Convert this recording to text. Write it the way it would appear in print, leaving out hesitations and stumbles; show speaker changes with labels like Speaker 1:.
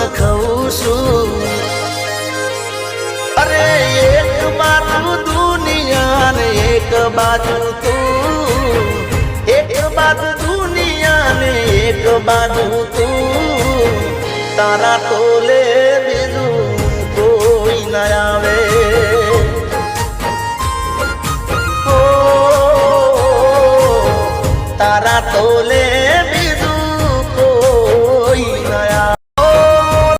Speaker 1: ખઉં છું અરે એક બાજુ દુનિયા ને એક બાજુ તું એક બાજુ દુનિયા ને એક બાજુ તું તારા તોલે બીજું કોઈ ના આવે તારા તોલે